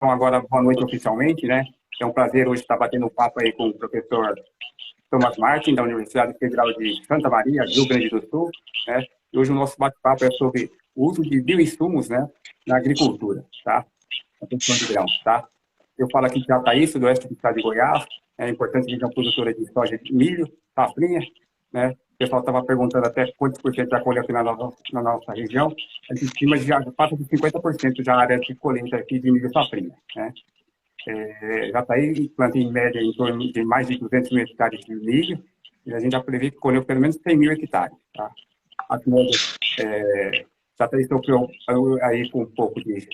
agora, boa noite oficialmente, né? É um prazer hoje estar batendo um papo aí com o professor Thomas Martin, da Universidade Federal de Santa Maria, Rio Grande do Sul, né? E hoje o nosso bate-papo é sobre o uso de bioinsumos, né, na agricultura, tá? Na produção de grãos, tá? Eu falo aqui de Jataí, sudoeste do estado de Goiás, é importante região produtora de soja, de milho, safrinha, né? O pessoal estava perguntando até quantos por cento já colhe aqui na nossa região. A gente estima que já passa de 50% já a área de colheita aqui de milho safrinha, né? Jataí planta em média em torno de mais de 200 mil hectares de milho, e a gente já prevê que colheu pelo menos 100 mil hectares. Tá? As médias, Jataí sofreu aí com um pouco de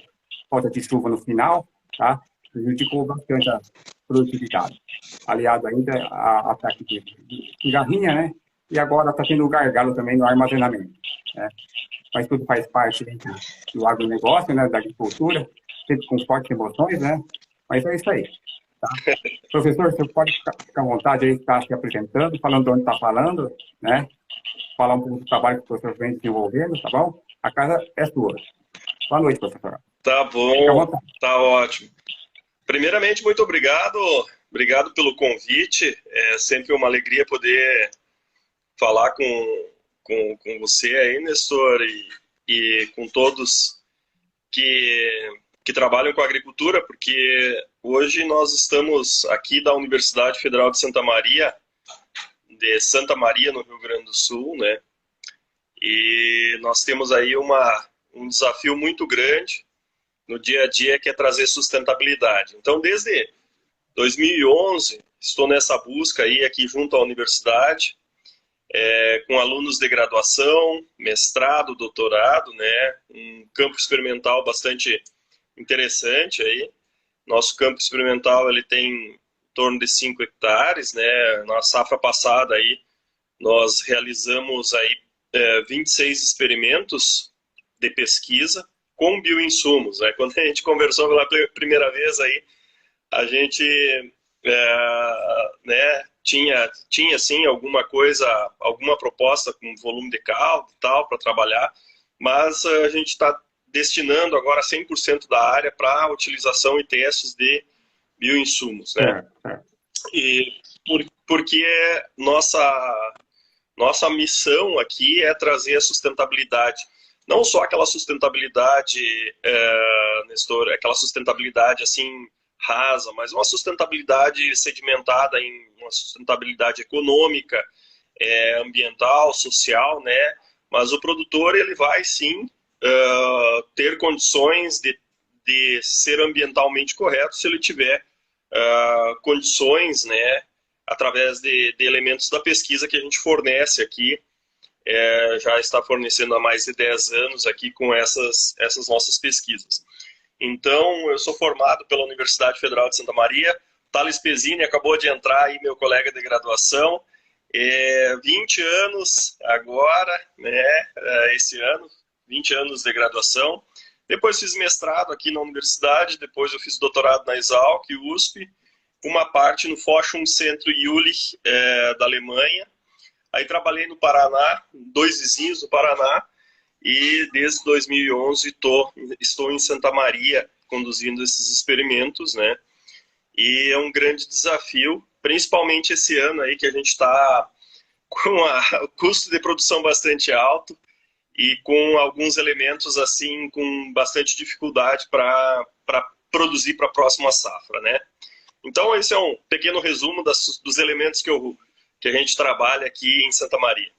falta de chuva no final, tá? Prejudicou bastante a produtividade. Aliado ainda a ataque de garrinha, né? E agora está tendo o gargalo também no armazenamento. Né? Mas tudo faz parte do agronegócio, né? Da agricultura, sempre com fortes emoções, né? Mas é isso aí. Tá? Professor, você pode ficar à vontade aí, estar se apresentando, falando de onde está falando, né? Falar um pouco do trabalho que o professor vem desenvolvendo, tá bom? A casa é sua. Boa noite, professor. Tá Fica à bom, vontade. tá ótimo. Primeiramente, muito obrigado, obrigado pelo convite. É sempre uma alegria poder falar com você aí, Nestor, e com todos que trabalham com agricultura, porque hoje nós estamos aqui da Universidade Federal de Santa Maria, no Rio Grande do Sul, né? E nós temos aí um desafio muito grande no dia a dia, que é trazer sustentabilidade. Então, desde 2011, estou nessa busca aí aqui junto à universidade, com alunos de graduação, mestrado, doutorado, né? Um campo experimental bastante interessante aí. Nosso campo experimental ele tem em torno de 5 hectares, né? Na safra passada aí nós realizamos aí 26 experimentos de pesquisa com bioinsumos, né? Quando a gente conversou pela primeira vez aí, a gente né, tinha sim alguma coisa, alguma proposta com volume de caldo e tal para trabalhar, mas a gente está destinando agora 100% da área para utilização e testes de bioinsumos, né? Certo, certo. E porque nossa missão aqui é trazer a sustentabilidade, não só aquela sustentabilidade, Nestor, aquela sustentabilidade assim rasa, mas uma sustentabilidade sedimentada em uma sustentabilidade econômica, ambiental, social, né? Mas o produtor ele vai sim ter condições de ser ambientalmente correto se ele tiver condições, né? Através de elementos da pesquisa que a gente fornece aqui, já está fornecendo há mais de 10 anos aqui com essas nossas pesquisas. Então, eu sou formado pela Universidade Federal de Santa Maria. Thales Pezzini acabou de entrar aí, meu colega de graduação. 20 anos agora, né, esse ano, 20 anos de graduação. Depois fiz mestrado aqui na universidade, depois eu fiz doutorado na Exalc, USP, uma parte no Forschungszentrum Jülich, da Alemanha. Aí trabalhei no Paraná, 2 vizinhos do Paraná, e desde 2011 estou em Santa Maria conduzindo esses experimentos, né? E é um grande desafio, principalmente esse ano aí que a gente está com o custo de produção bastante alto e com alguns elementos assim com bastante dificuldade para produzir para a próxima safra, né? Então esse é um pequeno resumo dos elementos que a gente trabalha aqui em Santa Maria.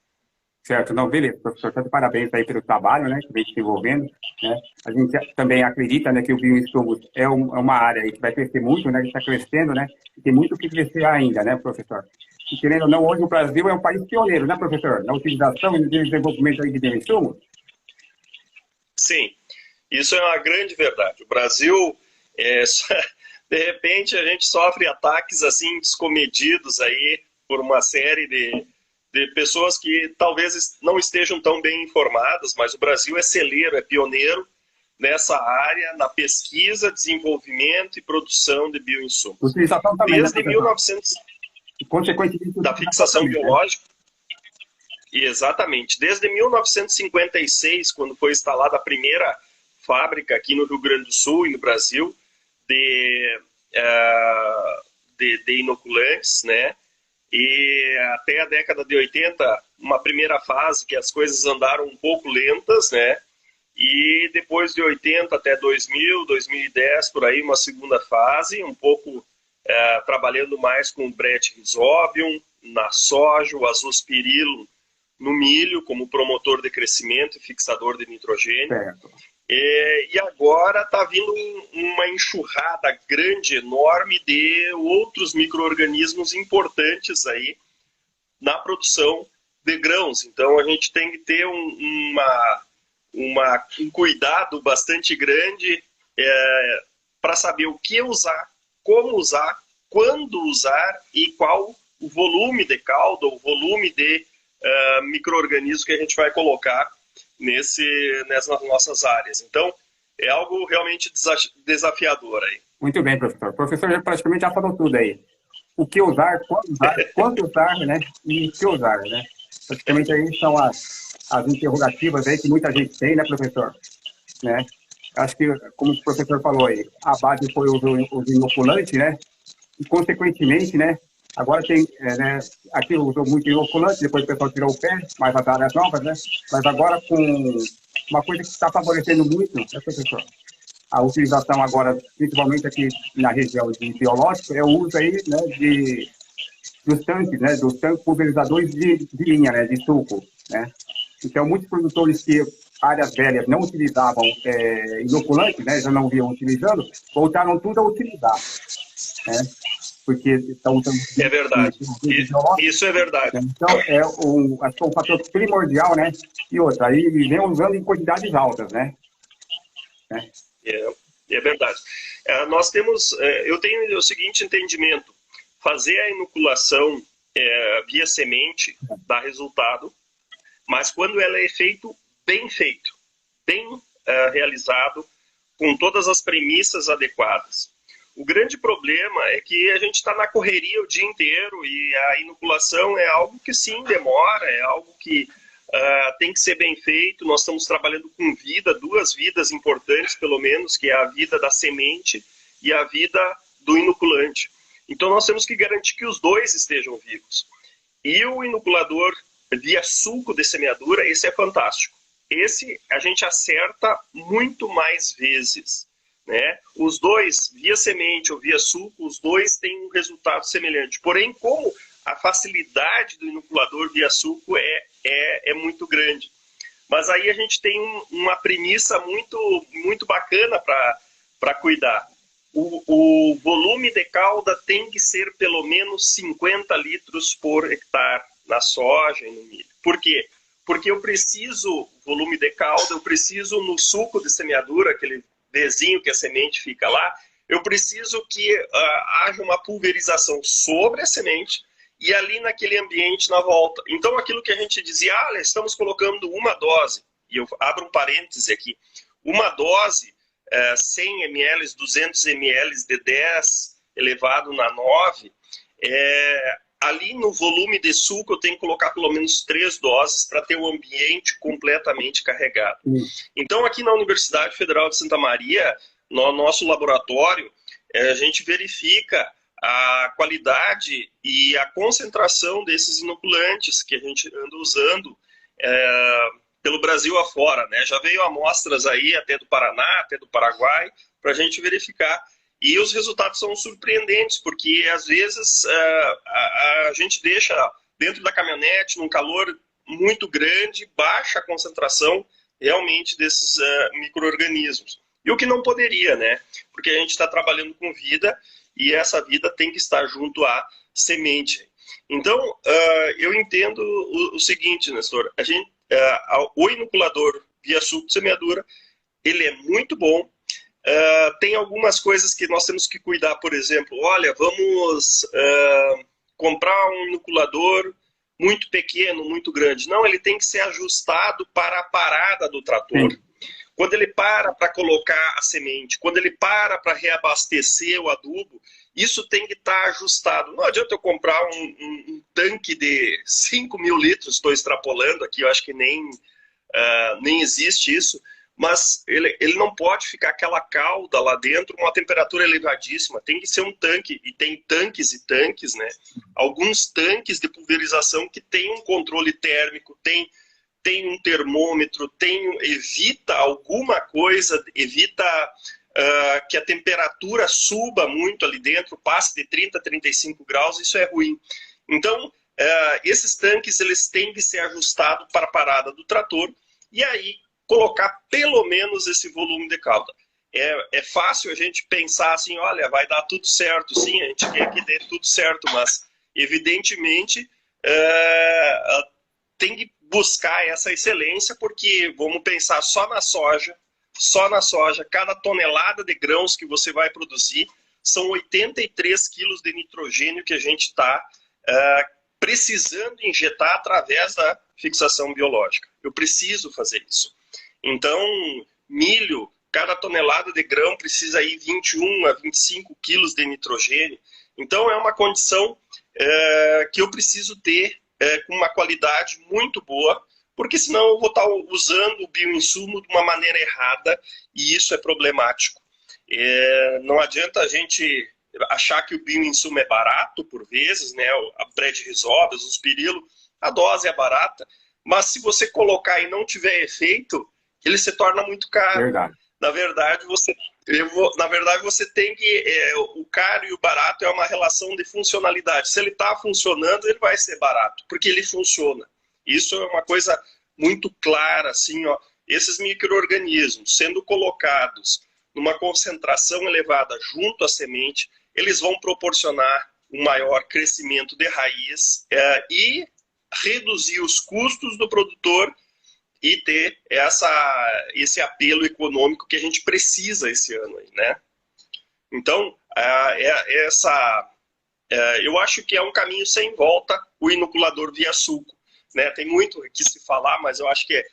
Certo, não, beleza, professor, tá de parabéns aí pelo trabalho, né, que vem desenvolvendo, né, a gente também acredita, né, que o bioinsumos é uma área aí que vai crescer muito, né, que está crescendo, né, e tem muito o que crescer ainda, né, professor? E querendo ou não, hoje o Brasil é um país pioneiro, né, professor, na utilização e no desenvolvimento aí de bioinsumos? Sim, isso é uma grande verdade. O Brasil, de repente, a gente sofre ataques assim descomedidos aí por uma série de pessoas que talvez não estejam tão bem informadas, mas o Brasil é celeiro, é pioneiro nessa área, na pesquisa, desenvolvimento e produção de bioinsumos. Utilização também, né, Desde professor? 1900, E, consequentemente, da utilização fixação também, né? biológica, e exatamente, desde 1956, quando foi instalada a primeira fábrica aqui no Rio Grande do Sul e no Brasil de, de inoculantes, né? E até a década de 80, uma primeira fase que as coisas andaram um pouco lentas, né? E depois de 80 até 2000, 2010, por aí, uma segunda fase, um pouco trabalhando mais com o Brett Rhizobium na soja, o Azospirillum no milho, como promotor de crescimento e fixador de nitrogênio. Certo. E agora está vindo uma enxurrada grande, enorme de outros micro-organismos importantes aí na produção de grãos. Então a gente tem que ter um cuidado bastante grande para saber o que usar, como usar, quando usar e qual o volume de calda, o volume de micro-organismos que a gente vai colocar nessas nossas áreas. Então, é algo realmente desafiador aí. Muito bem, professor. O professor praticamente já falou tudo aí. O que usar, quando usar, né? E o que usar, né? Praticamente aí são as interrogativas aí que muita gente tem, né, professor? Né? Acho que, como o professor falou aí, a base foi os inoculantes, né? E, consequentemente, né? Agora tem, né? Aqui usou muito inoculante, depois o pessoal tirou o pé, mais as áreas novas, né? Mas agora com uma coisa que está favorecendo muito, né, professor? A utilização agora, principalmente aqui na região de biológico, é o uso aí, né, dos tanques, né? Dos tanques pulverizadores de linha, né? De suco, né? Então, muitos produtores que áreas velhas não utilizavam inoculantes, né? Já não vinham utilizando, voltaram tudo a utilizar, né? Porque estão usando... É verdade. Isso é verdade. Então, acho que é um fator primordial, né? E outra, aí eles vêm usando em quantidades altas, né? É verdade. Nós temos... eu tenho o seguinte entendimento. Fazer a inoculação via semente dá resultado, mas quando ela é feito, bem realizado, com todas as premissas adequadas. O grande problema é que a gente está na correria o dia inteiro e a inoculação é algo que sim demora, é algo que tem que ser bem feito. Nós estamos trabalhando com duas vidas importantes pelo menos, que é a vida da semente e a vida do inoculante. Então nós temos que garantir que os dois estejam vivos. E o inoculador via suco de semeadura, esse é fantástico. Esse a gente acerta muito mais vezes. Né? Os dois, via semente ou via suco, os dois têm um resultado semelhante. Porém, como a facilidade do inoculador via suco é muito grande. Mas aí a gente tem uma premissa muito bacana para cuidar. O volume de calda tem que ser pelo menos 50 litros por hectare na soja e no milho. Por quê? Porque eu preciso, volume de calda, eu preciso no suco de semeadura, aquele desenho que a semente fica lá, eu preciso que haja uma pulverização sobre a semente e ali naquele ambiente na volta. Então, aquilo que a gente dizia, estamos colocando uma dose, e eu abro um parêntese aqui, uma dose, 100 ml, 200 ml de 10 elevado na 9, ali no volume de suco eu tenho que colocar pelo menos 3 doses para ter o ambiente completamente carregado. Então, aqui na Universidade Federal de Santa Maria, no nosso laboratório, a gente verifica a qualidade e a concentração desses inoculantes que a gente anda usando pelo Brasil afora, né? Já veio amostras aí até do Paraná, até do Paraguai, para a gente verificar. E os resultados são surpreendentes, porque às vezes a gente deixa dentro da caminhonete, num calor muito grande, baixa a concentração realmente desses micro-organismos. E o que não poderia, né? Porque a gente está trabalhando com vida e essa vida tem que estar junto à semente. Então, eu entendo o seguinte, Nestor, o inoculador via suco de semeadura, ele é muito bom. Tem algumas coisas que nós temos que cuidar, por exemplo, olha, vamos comprar um inoculador muito pequeno, muito grande. Não, ele tem que ser ajustado para a parada do trator. Sim. Quando ele para colocar a semente, quando ele para reabastecer o adubo, isso tem que estar ajustado. Não adianta eu comprar um tanque de 5.000 litros, estou extrapolando aqui, eu acho que nem existe isso, mas ele não pode ficar aquela cauda lá dentro, uma temperatura elevadíssima. Tem que ser um tanque, e tem tanques e tanques, né? Alguns tanques de pulverização que tem um controle térmico, tem um termômetro, evita alguma coisa, evita que a temperatura suba muito ali dentro, passe de 30 a 35 graus, isso é ruim. Então, esses tanques eles têm que ser ajustados para a parada do trator e aí colocar pelo menos esse volume de cauda. É fácil a gente pensar assim, olha, vai dar tudo certo, sim, a gente quer que dê tudo certo, mas evidentemente tem que buscar essa excelência, porque vamos pensar só na soja, cada tonelada de grãos que você vai produzir são 83 quilos de nitrogênio que a gente está precisando injetar através da fixação biológica. Eu preciso fazer isso. Então, milho, cada tonelada de grão precisa ir 21 a 25 quilos de nitrogênio. Então, é uma condição que eu preciso ter com uma qualidade muito boa, porque senão eu vou estar usando o bioinsumo de uma maneira errada e isso é problemático. Não adianta a gente achar que o bioinsumo é barato por vezes, né? A pré-de-risóbios, os pirilo, a dose é barata, mas se você colocar e não tiver efeito, ele se torna muito caro. Verdade. Na verdade, você tem que... o caro e o barato é uma relação de funcionalidade. Se ele está funcionando, ele vai ser barato, porque ele funciona. Isso é uma coisa muito clara, assim, ó. Esses micro-organismos sendo colocados numa concentração elevada junto à semente, eles vão proporcionar um maior crescimento de raiz e reduzir os custos do produtor e ter esse apelo econômico que a gente precisa esse ano aí, né? Então, eu acho que é um caminho sem volta o inoculador via sulco, né? Tem muito que se falar, mas eu acho que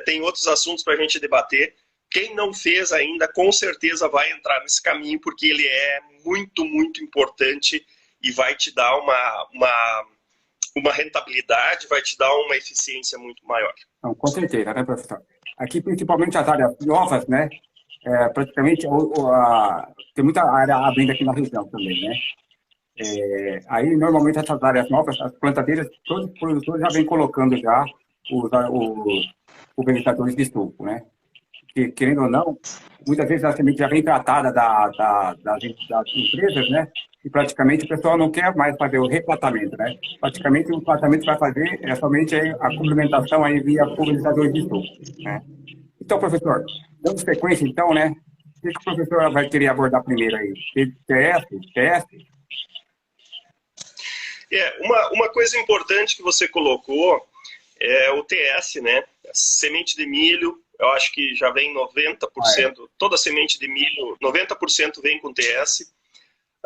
tem outros assuntos para a gente debater. Quem não fez ainda, com certeza vai entrar nesse caminho, porque ele é muito, muito importante e vai te dar uma rentabilidade, vai te dar uma eficiência muito maior. Então, com certeza, né, professor? Aqui, principalmente as áreas novas, né? Praticamente tem muita área abrindo aqui na região também, né? Aí, normalmente, essas áreas novas, as plantadeiras, todos os produtores já vêm colocando já os pulverizadores de sulco, né? Que, querendo ou não, muitas vezes a semente já vem tratada das empresas, né? E praticamente o pessoal não quer mais fazer o retratamento, né? Praticamente o tratamento que vai fazer é somente a complementação aí via pulverizador de sulco, né? Então, professor, dando sequência, então, né? O que o professor vai querer abordar primeiro aí? TS? Uma coisa importante que você colocou é o TS, né? Semente de milho, eu acho que já vem 90%, toda semente de milho, 90% vem com TS.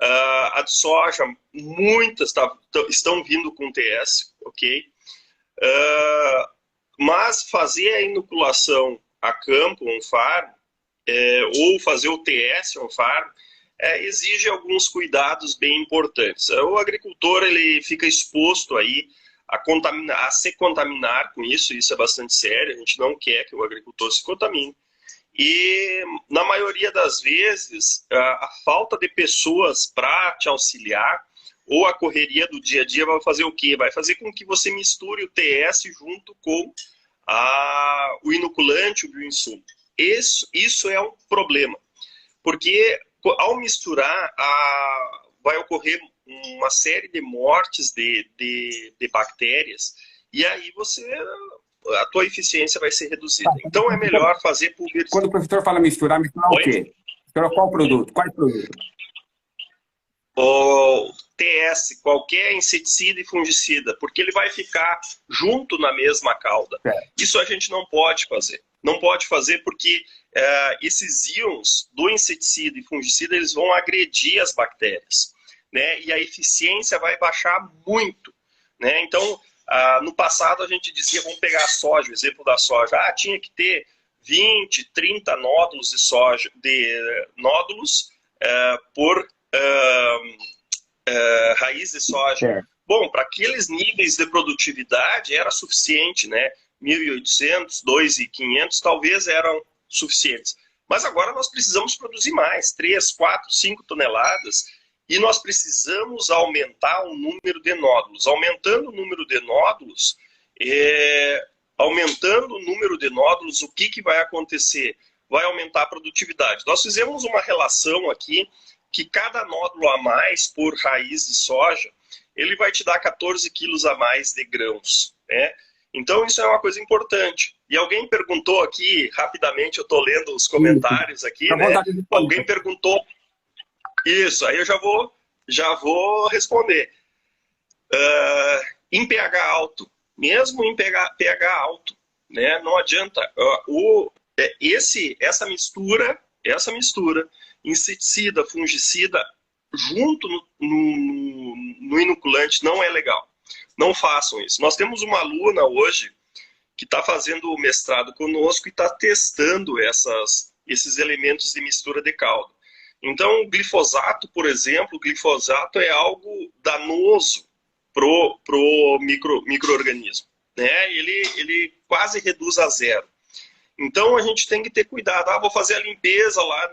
A de soja, muitas estão vindo com TS, ok? Mas fazer a inoculação a campo, on-farm, ou fazer o TS on-farm, exige alguns cuidados bem importantes. O agricultor ele fica exposto aí a se contaminar com isso é bastante sério, a gente não quer que o agricultor se contamine. E, na maioria das vezes, a falta de pessoas para te auxiliar ou a correria do dia a dia vai fazer o quê? Vai fazer com que você misture o TS junto com o inoculante, o bioinsumo. Isso é um problema, porque ao misturar, vai ocorrer uma série de mortes de bactérias e aí a tua eficiência vai ser reduzida. Então é melhor fazer pulverização. Quando o professor fala misturar o quê? Misturar qual produto? Quais produtos? O TS, qualquer inseticida e fungicida, porque ele vai ficar junto na mesma cauda. Isso a gente não pode fazer. Não pode fazer porque esses íons do inseticida e fungicida eles vão agredir as bactérias, né? E a eficiência vai baixar muito, né? Então, no passado a gente dizia, vamos pegar a soja, o exemplo da soja, tinha que ter 20, 30 nódulos de soja, nódulos por raiz de soja. Bom, para aqueles níveis de produtividade era suficiente, né? 1.800, 2.500 talvez eram suficientes. Mas agora nós precisamos produzir mais, 3, 4, 5 toneladas, e nós precisamos aumentar o número de nódulos. Aumentando o número de nódulos, o que vai acontecer? Vai aumentar a produtividade. Nós fizemos uma relação aqui, que cada nódulo a mais por raiz de soja, ele vai te dar 14 quilos a mais de grãos, né? Então, isso é uma coisa importante. E alguém perguntou aqui, rapidamente, eu estou lendo os comentários aqui, né? Alguém perguntou... Isso, aí eu já vou responder. Em pH alto, mesmo em pH alto, né? Não adianta. Essa mistura, inseticida, fungicida, junto no inoculante, não é legal. Não façam isso. Nós temos uma aluna hoje que está fazendo o mestrado conosco e está testando esses elementos de mistura de caldo. Então, o glifosato, por exemplo, o glifosato é algo danoso pro micro-organismo, né? Ele quase reduz a zero. Então, a gente tem que ter cuidado. Vou fazer a limpeza lá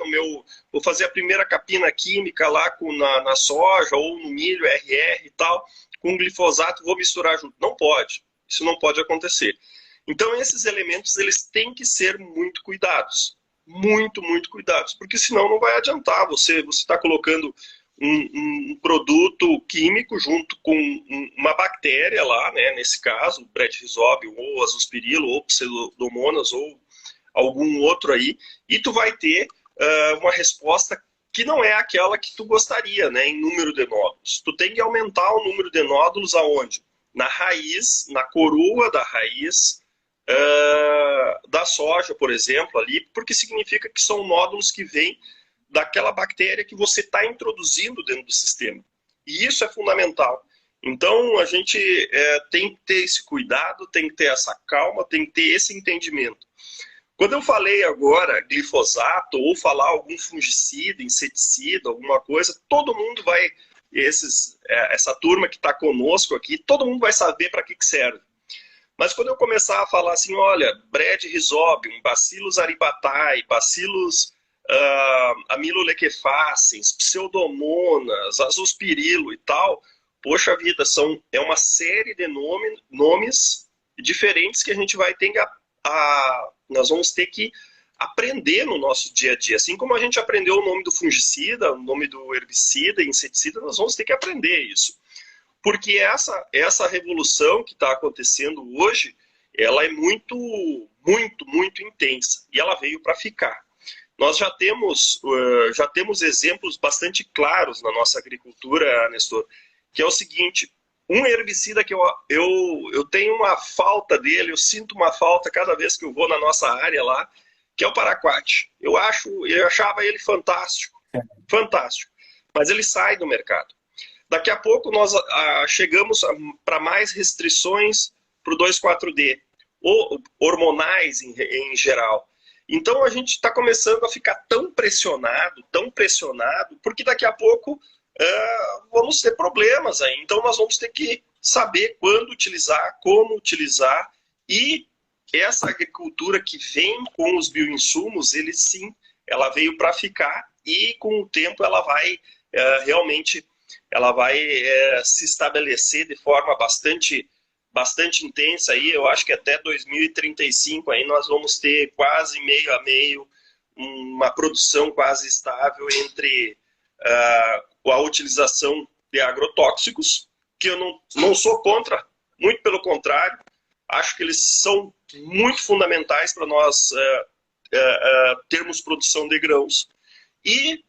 vou fazer a primeira capina química lá na soja ou no milho, RR e tal, com glifosato, vou misturar junto. Não pode. Isso não pode acontecer. Então, esses elementos, eles têm que ser muito cuidados. Muito, muito cuidados. Porque senão não vai adiantar. Você está colocando um produto químico junto com uma bactéria lá, né? Nesse caso, o Bradyrhizobia, ou Azospirilo, ou Pseudomonas, ou algum outro aí, e tu vai ter uma resposta que não é aquela que tu gostaria, né, em número de nódulos. Tu tem que aumentar o número de nódulos aonde? Na raiz, na coroa da raiz da soja, por exemplo, ali, porque significa que são nódulos que vêm daquela bactéria que você está introduzindo dentro do sistema. E isso é fundamental. Então, a gente tem que ter esse cuidado, tem que ter essa calma, tem que ter esse entendimento. Quando eu falei agora glifosato, ou falar algum fungicida, inseticida, alguma coisa, todo mundo vai, essa turma que está conosco aqui, todo mundo vai saber para que serve. Mas quando eu começar a falar assim, olha, Bradyrhizobium, Bacillus aribatae, Bacillus amylolequefacens, Pseudomonas, Azospirilo e tal, poxa vida, é uma série de nomes diferentes que a gente vai ter nós vamos ter que aprender no nosso dia a dia. Assim como a gente aprendeu o nome do fungicida, o nome do herbicida e inseticida, nós vamos ter que aprender isso. Porque essa revolução que está acontecendo hoje, ela é muito, muito, muito intensa. E ela veio para ficar. Nós já temos exemplos bastante claros na nossa agricultura, Nestor, que é o seguinte: um herbicida que eu tenho uma falta dele, eu sinto uma falta cada vez que eu vou na nossa área lá, que é o paraquat. Eu achava ele fantástico, fantástico, mas ele sai do mercado. Daqui a pouco nós chegamos para mais restrições para o 2,4-D, ou hormonais em geral. Então a gente está começando a ficar tão pressionado, porque daqui a pouco vamos ter problemas aí. Então nós vamos ter que saber quando utilizar, como utilizar, e essa agricultura que vem com os bioinsumos, ela veio para ficar, e com o tempo ela vai realmente se estabelecer de forma bastante intensa aí. Eu acho que até 2035 aí nós vamos ter quase meio a meio uma produção quase estável entre a utilização de agrotóxicos, que eu não sou contra, muito pelo contrário, acho que eles são muito fundamentais para nós termos produção de grãos. E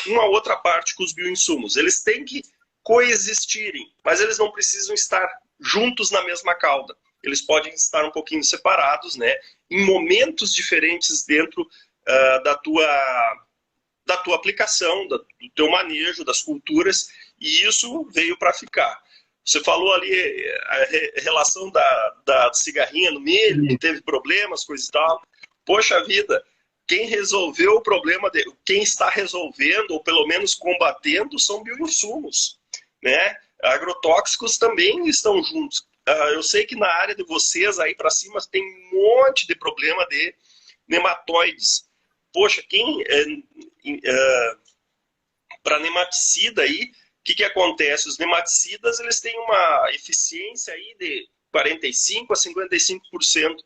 uma outra parte com os bioinsumos, eles têm que coexistirem, mas eles não precisam estar juntos na mesma cauda. Eles podem estar um pouquinho separados, né, em momentos diferentes dentro da tua aplicação, do teu manejo, das culturas, e isso veio para ficar. Você falou ali a relação da cigarrinha no milho, que teve problemas, coisa e tal. Poxa vida, quem resolveu o problema, quem está resolvendo, ou pelo menos combatendo, são bioinsumos, né? Agrotóxicos também estão juntos. Eu sei que na área de vocês, aí para cima, tem um monte de problema Nematóides. Poxa, para nematicida aí, o que acontece? Os nematicidas, eles têm uma eficiência aí de 45% a 55%.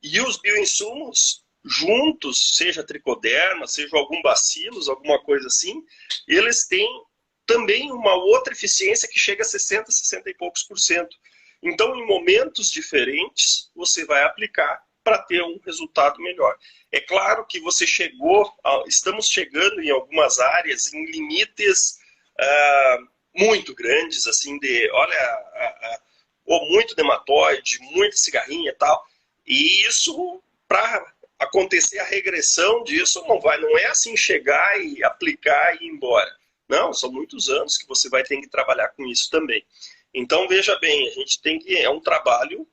E os bioinsumos juntos, seja tricoderma, seja algum bacilos, alguma coisa assim, eles têm também uma outra eficiência que chega a 60, 60 e poucos por cento. Então, em momentos diferentes, você vai aplicar para ter um resultado melhor. É claro que estamos chegando em algumas áreas em limites muito grandes, assim, muito nematóide, muita cigarrinha e tal, e isso, para acontecer a regressão disso, não é assim chegar e aplicar e ir embora. Não, são muitos anos que você vai ter que trabalhar com isso também. Então, veja bem, é um trabalho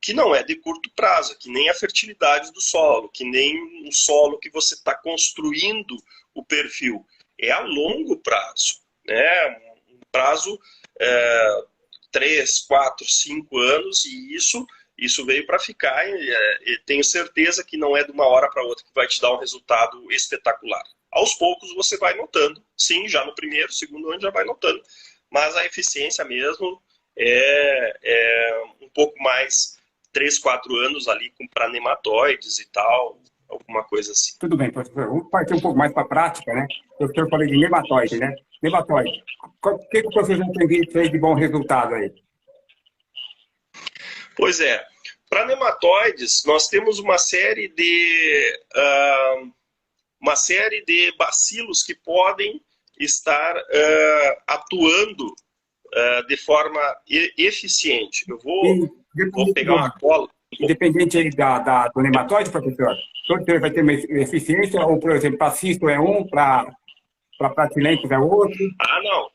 que não é de curto prazo, que nem a fertilidade do solo, que nem um solo que você está construindo o perfil. É a longo prazo, né? Um prazo 3, 4, 5 anos, e isso veio para ficar, e tenho certeza que não é de uma hora para outra que vai te dar um resultado espetacular. Aos poucos você vai notando, sim, já no primeiro, segundo ano já vai notando, mas a eficiência mesmo é um pouco mais 3, 4 anos ali para nematóides e tal, alguma coisa assim. Tudo bem, professor. Vamos partir um pouco mais para a prática, né? O senhor falou de nematóide, né? Nematóide. O que o professor já tem visto aí de bom resultado aí? Pois é. Para nematóides, nós temos uma série de bacilos que podem estar atuando de forma eficiente. Eu vou pegar uma cola. Independente aí do nematóide, professor, todo vai ter uma eficiência, ou, por exemplo, para cisto é um, para pratilentes é outro? Ah, não.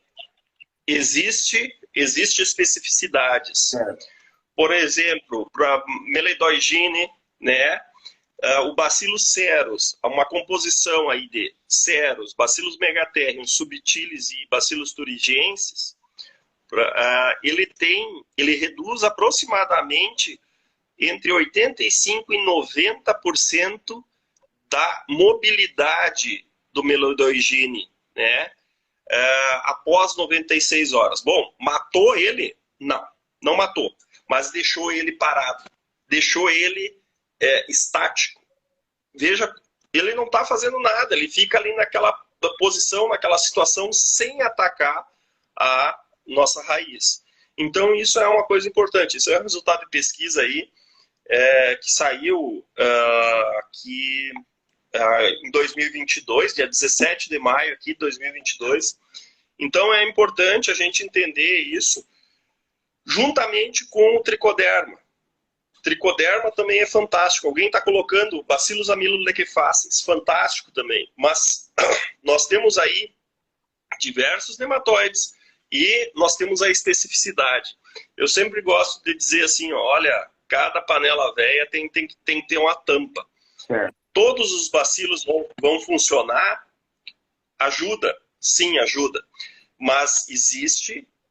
Existe especificidades. Por exemplo, para Meledoigine, né? O Bacillus ceros, uma composição aí de ceros, Bacillus megatherium, subtilis e Bacillus thuringiensis, ele reduz aproximadamente entre 85% e 90% da mobilidade do Meledoigine, né? Após 96 horas. Bom, matou ele? Não matou, mas deixou ele parado, deixou ele estático. Veja, ele não está fazendo nada, ele fica ali naquela posição, naquela situação, sem atacar a nossa raiz. Então, isso é uma coisa importante. Isso é um resultado de pesquisa aí, que saiu aqui em 2022, dia 17 de maio aqui, 2022. Então, é importante a gente entender isso juntamente com o tricoderma. Tricoderma também é fantástico. Alguém está colocando Bacillus amilolequifaces, fantástico também. Mas nós temos aí diversos nematóides e nós temos a especificidade. Eu sempre gosto de dizer assim, olha, cada panela velha tem que ter uma tampa. Todos os bacilos vão funcionar? Ajuda? Sim, ajuda. Mas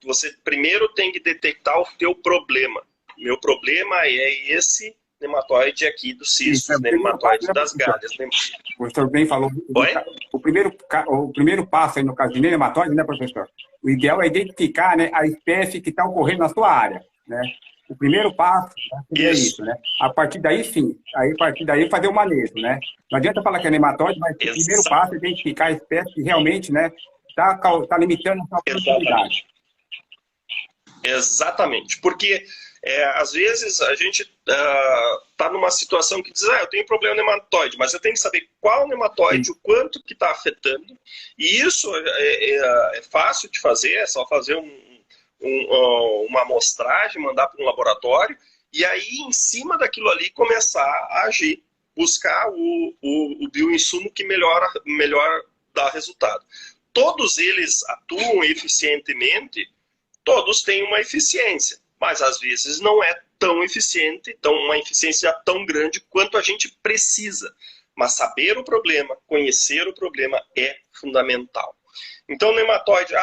você primeiro tem que detectar o teu problema. Meu problema é esse nematóide aqui do cisto, nematóide das galhas. O senhor bem falou. O primeiro passo aí no caso de nematóide, né, professor? O ideal é identificar, né, a espécie que está ocorrendo na sua área, né? O primeiro passo é isso, né? A partir daí, sim. A partir daí, fazer o manejo, né? Não adianta falar que é nematóide, mas o primeiro passo é identificar a espécie que realmente, né, está limitando a sua produtividade. Exatamente. Porque às vezes a gente está numa situação que diz, eu tenho problema nematóide, mas eu tenho que saber qual nematóide, o quanto que está afetando, e isso é fácil de fazer, é só fazer uma amostragem, mandar para um laboratório, e aí em cima daquilo ali começar a agir, buscar o bioinsumo que melhor dá resultado. Todos eles atuam eficientemente, todos têm uma eficiência, mas às vezes não é tão eficiente, uma eficiência tão grande quanto a gente precisa. Mas saber o problema, conhecer o problema é fundamental. Então, nematóide,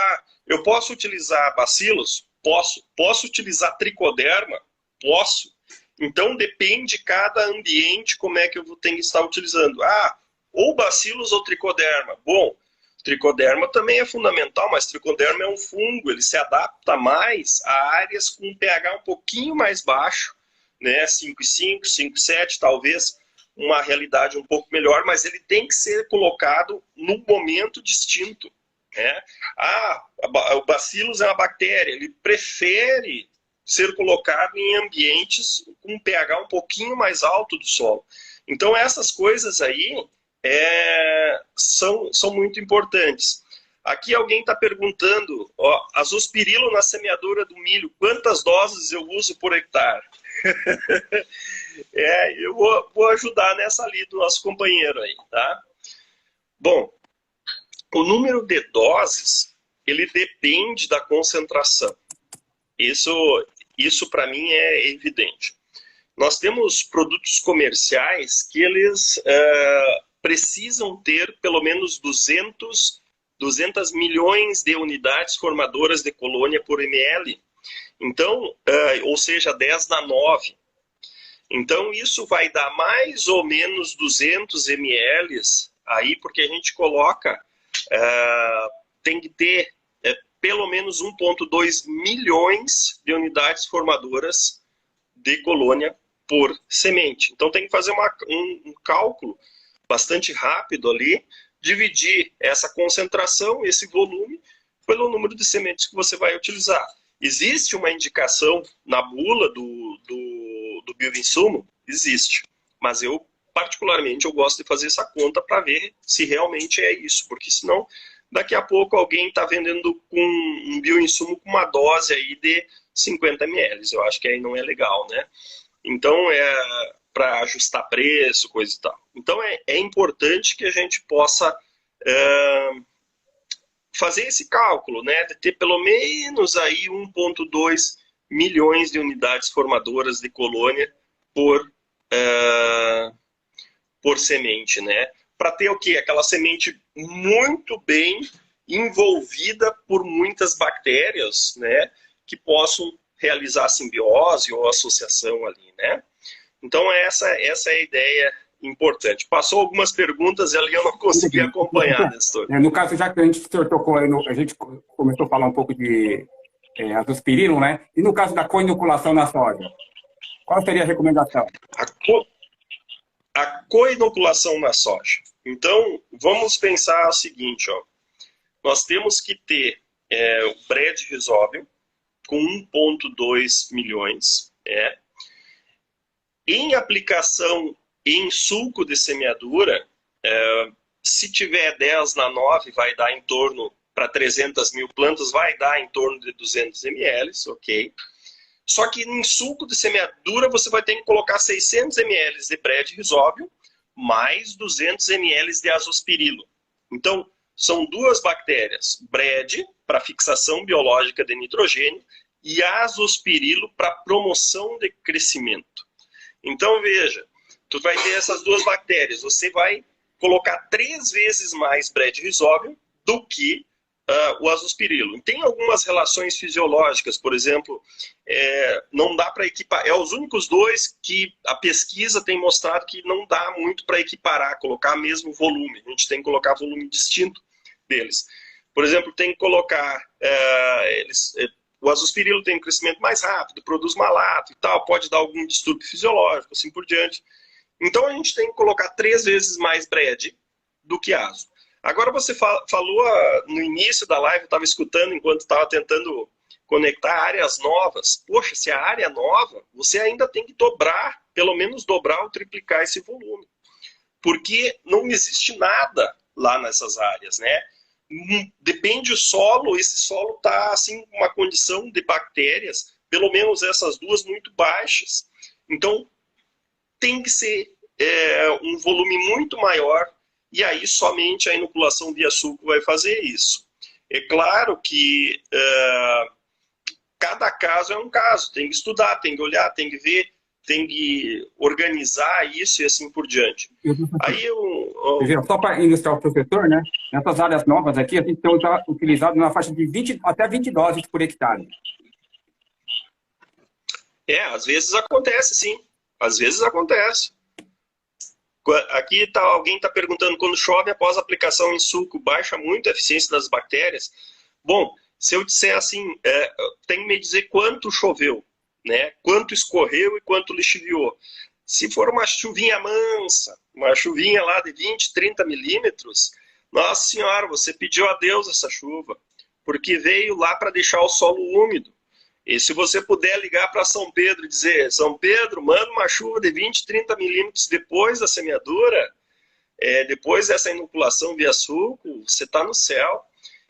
eu posso utilizar bacilos? Posso. Posso utilizar tricoderma? Posso. Então, depende de cada ambiente como é que eu tenho que estar utilizando. Ah, ou bacilos ou tricoderma. Bom, tricoderma também é fundamental, mas tricoderma é um fungo, ele se adapta mais a áreas com pH um pouquinho mais baixo, né? 5,5, 5,7, talvez uma realidade um pouco melhor, mas ele tem que ser colocado num momento distinto, né? Ah, o bacillus é uma bactéria, ele prefere ser colocado em ambientes com um pH um pouquinho mais alto do solo. Então, essas coisas aí são muito importantes. Aqui alguém está perguntando, ó, azospirilo na semeadura do milho, quantas doses eu uso por hectare? Eu vou ajudar nessa ali do nosso companheiro aí, tá? Bom, o número de doses, ele depende da concentração. Isso para mim é evidente. Nós temos produtos comerciais que eles precisam ter pelo menos 200 milhões de unidades formadoras de colônia por ml. Então, ou seja, 10 na 9. Então, isso vai dar mais ou menos 200 ml aí, porque a gente coloca, tem que ter pelo menos 1,2 milhões de unidades formadoras de colônia por semente. Então, tem que fazer um cálculo bastante rápido ali, dividir essa concentração, esse volume, pelo número de sementes que você vai utilizar. Existe uma indicação na bula do bioinsumo? Existe. Mas eu, particularmente, eu gosto de fazer essa conta para ver se realmente é isso. Porque senão, daqui a pouco, alguém está vendendo com um bioinsumo com uma dose aí de 50 ml. Eu acho que aí não é legal, né? Então, para ajustar preço, coisa e tal. Então, é importante que a gente possa fazer esse cálculo, né, de ter pelo menos aí 1,2 milhões de unidades formadoras de colônia por semente, né? Para ter o quê? Aquela semente muito bem envolvida por muitas bactérias, né, que possam realizar simbiose ou associação ali, né? Então, essa é a ideia importante. Passou algumas perguntas e ali eu não consegui acompanhar, Nestor. No caso, já que a gente tocou, a gente começou a falar um pouco de azospirilo, né? E no caso da coinoculação na soja, qual seria a recomendação? A coinoculação na soja. Então, vamos pensar o seguinte, ó. Nós temos que ter o Bred-Rhizóbio com 1,2 milhões, Em aplicação em sulco de semeadura, se tiver 10 na 9, vai dar em torno, para 300 mil plantas, vai dar em torno de 200 ml, ok? Só que em sulco de semeadura, você vai ter que colocar 600 ml de Bred-Rhizóbio, mais 200 ml de azospirilo. Então, são duas bactérias, Bred, para fixação biológica de nitrogênio, e azospirilo para promoção de crescimento. Então, veja, tu vai ter essas duas bactérias. Você vai colocar 3 vezes mais Bred-Rhizóbio do que o azospirilo. Tem algumas relações fisiológicas, por exemplo, não dá para equiparar. É os únicos dois que a pesquisa tem mostrado que não dá muito para equiparar, colocar mesmo volume. A gente tem que colocar volume distinto deles. Por exemplo, tem que colocar... o azospirilo tem um crescimento mais rápido, produz malato e tal, pode dar algum distúrbio fisiológico, assim por diante. Então, a gente tem que colocar 3 vezes mais Bred do que azo. Agora, você falou no início da live, eu estava escutando enquanto estava tentando conectar áreas novas. Poxa, se a área é nova, você ainda tem que dobrar, pelo menos dobrar ou triplicar esse volume. Porque não existe nada lá nessas áreas, né? Depende do solo, esse solo está assim, com uma condição de bactérias, pelo menos essas duas, muito baixas. Então, tem que ser um volume muito maior, e aí somente a inoculação via sulco vai fazer isso. É claro que cada caso é um caso, tem que estudar, tem que olhar, tem que ver, tem que organizar isso e assim por diante. Aí só para ilustrar o professor, né? Nessas áreas novas aqui, a gente tem utilizado na faixa de 20 até 20 doses por hectare. Às vezes acontece, sim. Às vezes acontece. Aqui alguém está perguntando, quando chove após a aplicação em suco, baixa muito a eficiência das bactérias? Bom, se eu disser assim, tem que me dizer quanto choveu, né? Quanto escorreu e quanto lixiviou. Se for uma chuvinha mansa, uma chuvinha lá de 20, 30 milímetros, nossa senhora, você pediu a Deus essa chuva, porque veio lá para deixar o solo úmido. E se você puder ligar para São Pedro e dizer, São Pedro, manda uma chuva de 20, 30 milímetros depois da semeadura, depois dessa inoculação via suco, você está no céu.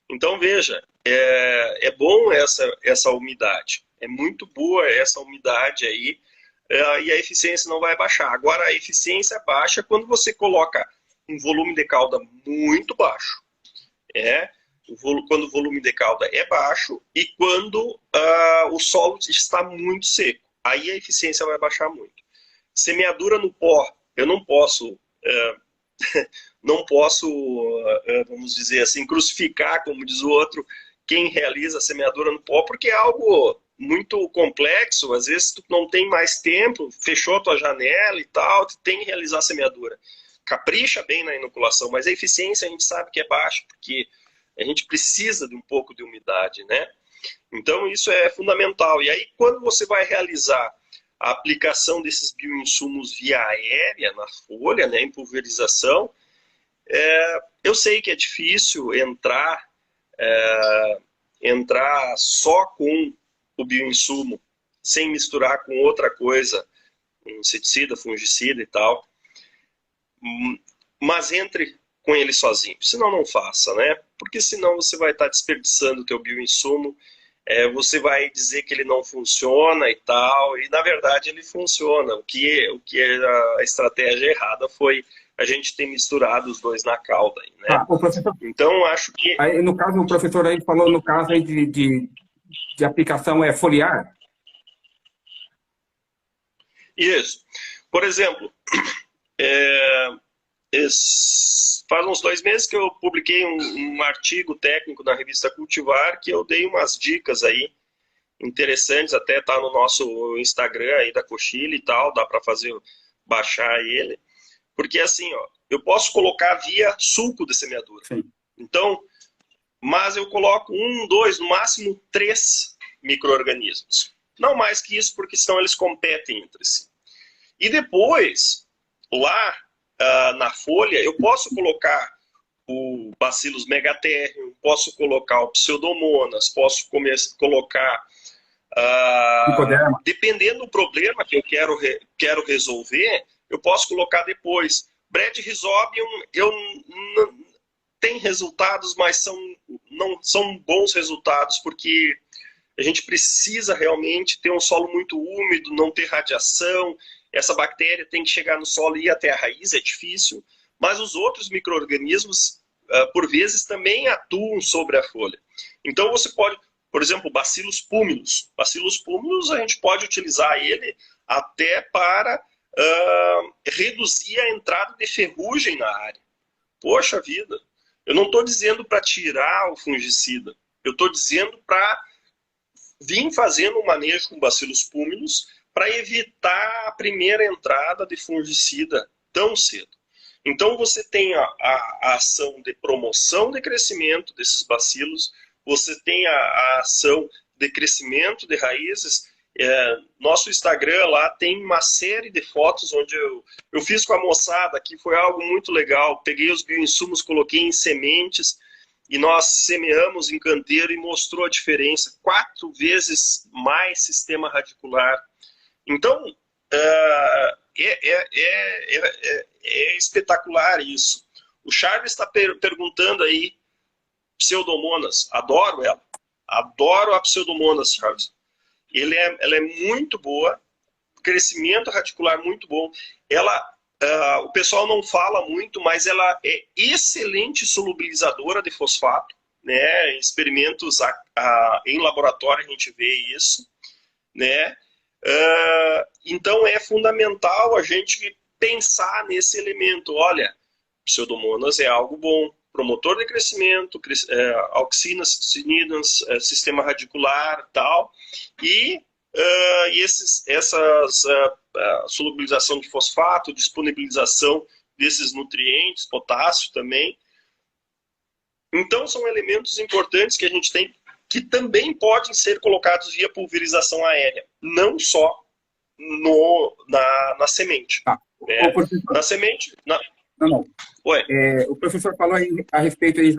Então, veja, é bom essa umidade. É muito boa essa umidade aí, e a eficiência não vai baixar. Agora, a eficiência baixa quando você coloca um volume de cauda muito baixo. Quando o volume de cauda é baixo e quando o solo está muito seco. Aí a eficiência vai baixar muito. Semeadura no pó, eu não posso, vamos dizer assim, crucificar, como diz o outro, quem realiza a semeadura no pó, porque é algo muito complexo. Às vezes tu não tem mais tempo, fechou a tua janela e tal, tu tem que realizar a semeadura. Capricha bem na inoculação, mas a eficiência a gente sabe que é baixa, porque a gente precisa de um pouco de umidade, né? Então, isso é fundamental. E aí, quando você vai realizar a aplicação desses bioinsumos via aérea na folha, né, em pulverização, eu sei que é difícil entrar só com o bioinsumo, sem misturar com outra coisa, inseticida, fungicida e tal, mas entre com ele sozinho, senão não faça, né? Porque senão você vai estar desperdiçando o teu bioinsumo, você vai dizer que ele não funciona e tal, e na verdade ele funciona. O que a estratégia errada foi a gente ter misturado os dois na cauda, né? O professor, Então, acho que... aí, no caso, o professor aí falou, no caso aí de aplicação foliar. Isso. Por exemplo, faz uns 2 meses que eu publiquei um artigo técnico na revista Cultivar, que eu dei umas dicas aí interessantes, até tá no nosso Instagram aí da Cochile e tal, dá para baixar ele, porque assim, ó, eu posso colocar via suco de semeadura. Sim. Então, mas eu coloco 1, 2, no máximo 3 micro-organismos. Não mais que isso, porque senão eles competem entre si. E depois, lá na folha, eu posso colocar o Bacillus megatherium, posso colocar o Pseudomonas, posso colocar, dependendo do problema que eu quero resolver, eu posso colocar depois. Bradyrhizobium, tem resultados, mas não são bons resultados, porque a gente precisa realmente ter um solo muito úmido, não ter radiação. Essa bactéria tem que chegar no solo e ir até a raiz, é difícil. Mas os outros micro-organismos, por vezes, também atuam sobre a folha. Então você pode, por exemplo, Bacillus púmilus. Bacillus púmilus, a gente pode utilizar ele até para reduzir a entrada de ferrugem na área. Poxa vida, eu não estou dizendo para tirar o fungicida, eu estou dizendo para vir fazendo um manejo com Bacillus púmilus para evitar a primeira entrada de fungicida tão cedo. Então você tem a ação de promoção de crescimento desses bacilos, você tem a ação de crescimento de raízes. Nosso Instagram lá tem uma série de fotos onde eu fiz com a moçada, que foi algo muito legal. Peguei os bioinsumos, coloquei em sementes e nós semeamos em canteiro e mostrou a diferença. 4 vezes mais sistema radicular. Então, é espetacular isso. O Charles está perguntando aí, Pseudomonas, adoro ela. Adoro a Pseudomonas, Charles. Ela é muito boa, crescimento radicular muito bom. O pessoal não fala muito, mas ela é excelente solubilizadora de fosfato, né? Em experimentos em laboratório a gente vê isso, né? Então é fundamental a gente pensar nesse elemento. Olha, Pseudomonas é algo bom, promotor de crescimento, auxinas, cinidas, sistema radicular, tal, e e essas solubilização de fosfato, disponibilização desses nutrientes, potássio também. Então, são elementos importantes que a gente tem que também podem ser colocados via pulverização aérea, não só na semente. Na semente... Não. Oi. O professor falou aí a respeito aí,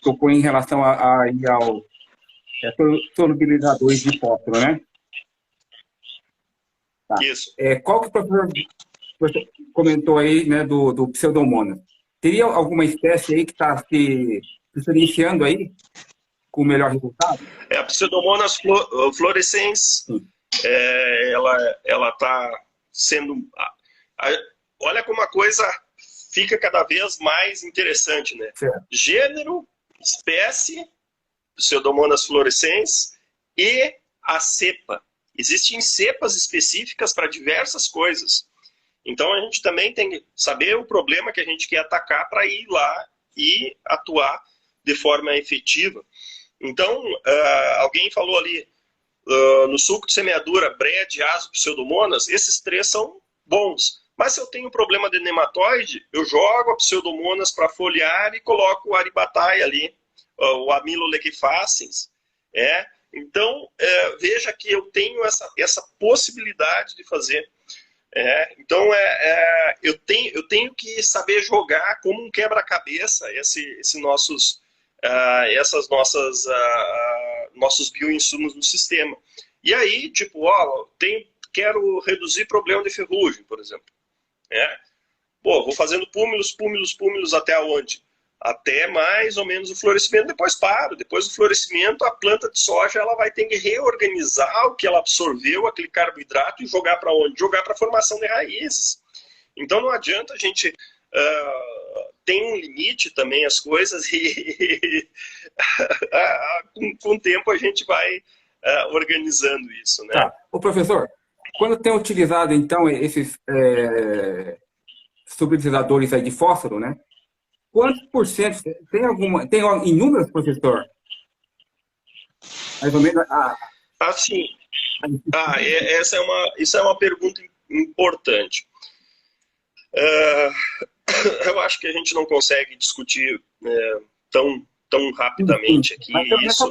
tocou em relação ao solubilizadores de fósforo, né? Tá. Isso. Qual que o professor comentou aí, né, do Pseudomonas? Teria alguma espécie aí que está se diferenciando aí com o melhor resultado? A Pseudomonas fluorescens, ela está sendo... Olha como a coisa fica cada vez mais interessante, né? Certo. Gênero, espécie, Pseudomonas fluorescens e a cepa. Existem cepas específicas para diversas coisas. Então, a gente também tem que saber o problema que a gente quer atacar para ir lá e atuar de forma efetiva. Então, alguém falou ali, no suco de semeadura, Bred, Azo, Pseudomonas, esses três são bons. Mas se eu tenho problema de nematóide, eu jogo a Pseudomonas para foliar e coloco o Aribataia ali, o Amilolequifaciens. Então, veja que eu tenho essa possibilidade de fazer. Então, eu tenho que saber jogar como um quebra-cabeça nossos bioinsumos no sistema. E aí, tipo, quero reduzir problema de ferrugem, por exemplo. Vou fazendo púmilos até onde? Até mais ou menos o florescimento, depois paro. Depois do florescimento, a planta de soja ela vai ter que reorganizar o que ela absorveu, aquele carboidrato, e jogar para onde? Jogar para a formação de raízes. Então não adianta a gente... tem um limite também as coisas e com o tempo a gente vai organizando isso, né? Tá. O professor, quando tem utilizado então esses solubilizadores aí de fósforo, né? Quantos por cento tem em números, professor? Mais ou menos sim. Isso é uma pergunta importante. Eu acho que a gente não consegue discutir tão rapidamente aqui isso.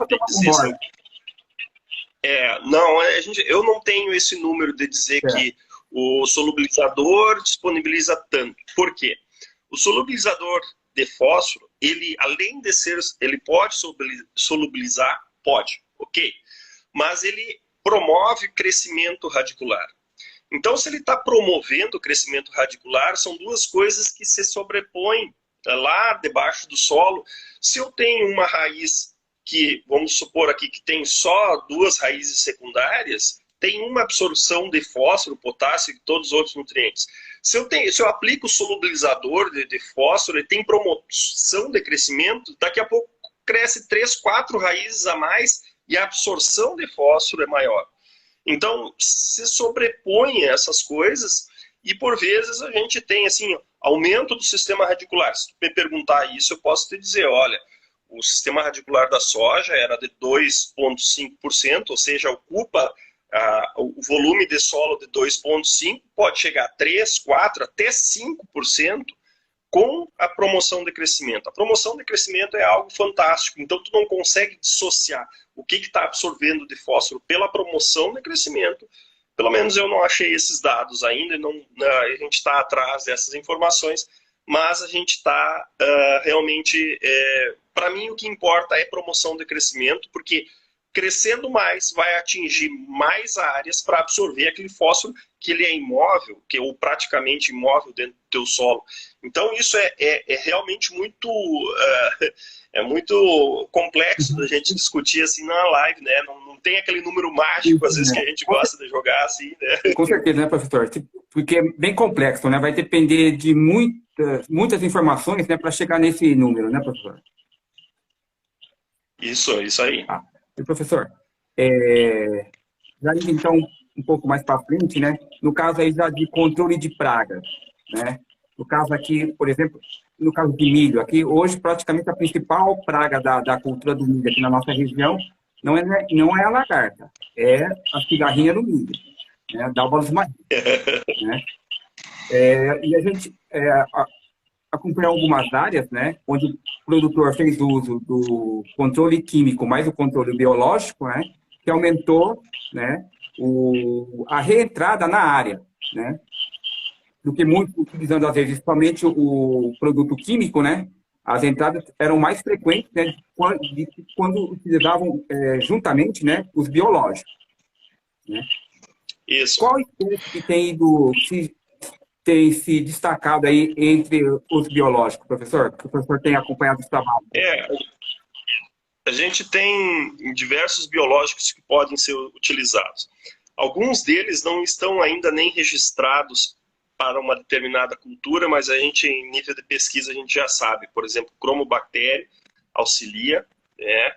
Eu não tenho esse número de dizer que o solubilizador disponibiliza tanto. Por quê? O solubilizador de fósforo, ele, além de ele pode solubilizar, pode, ok? Mas ele promove crescimento radicular. Então, se ele está promovendo o crescimento radicular, são duas coisas que se sobrepõem lá debaixo do solo. Se eu tenho uma raiz que, vamos supor aqui, que tem só duas raízes secundárias, tem uma absorção de fósforo, potássio e todos os outros nutrientes. Se eu aplico o solubilizador de fósforo, ele tem promoção de crescimento, daqui a pouco cresce 3, 4 raízes a mais e a absorção de fósforo é maior. Então, se sobrepõem essas coisas e, por vezes, a gente tem assim, aumento do sistema radicular. Se tu me perguntar isso, eu posso te dizer, olha, o sistema radicular da soja era de 2,5%, ou seja, ocupa o volume de solo de 2,5%, pode chegar a 3, 4, até 5% com a promoção de crescimento. A promoção de crescimento é algo fantástico, então tu não consegue dissociar o que está absorvendo de fósforo pela promoção de crescimento. Pelo menos eu não achei esses dados ainda, a gente está atrás dessas informações, mas a gente está realmente... para mim, o que importa é promoção de crescimento, porque crescendo mais, vai atingir mais áreas para absorver aquele fósforo que ele é imóvel, ou praticamente imóvel dentro do teu solo. Então, isso é realmente muito... é muito complexo da gente discutir assim na live, né? Não tem aquele número mágico, às vezes, que a gente gosta de jogar assim, né? Com certeza, né, professor? Porque é bem complexo, né? Vai depender de muitas informações, né, para chegar nesse número, né, professor? Isso aí. E, professor, já indo então um pouco mais para frente, né? No caso aí já de controle de pragas, né? No caso aqui, por exemplo, no caso de milho, aqui hoje praticamente a principal praga da cultura do milho aqui na nossa região não é a lagarta, é a cigarrinha no milho, né? Da Alba Maria, né? E a gente acompanhou algumas áreas, né, onde o produtor fez uso do controle químico mais o controle biológico, né, que aumentou, né, a reentrada na área, né, do que muito utilizando às vezes somente o produto químico, né, as entradas eram mais frequentes, né, de quando utilizavam juntamente, né, os biológicos, né. Isso. Qual espécie que tem se destacado aí entre os biológicos, professor? Que o professor tem acompanhado esse trabalho? A gente tem diversos biológicos que podem ser utilizados. Alguns deles não estão ainda nem registrados para uma determinada cultura, mas a gente, em nível de pesquisa, a gente já sabe. Por exemplo, cromobactéria auxilia, né?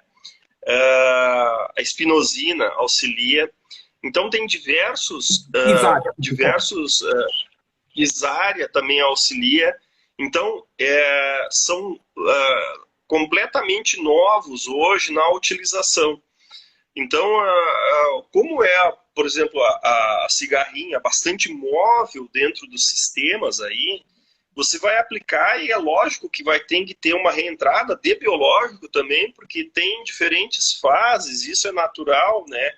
A espinosina auxilia. Então, tem diversos... Isária também auxilia. Então, são completamente novos hoje na utilização. Então, como por exemplo, a cigarrinha bastante móvel dentro dos sistemas aí, você vai aplicar e é lógico que vai ter que ter uma reentrada de biológico também, porque tem diferentes fases, isso é natural, né,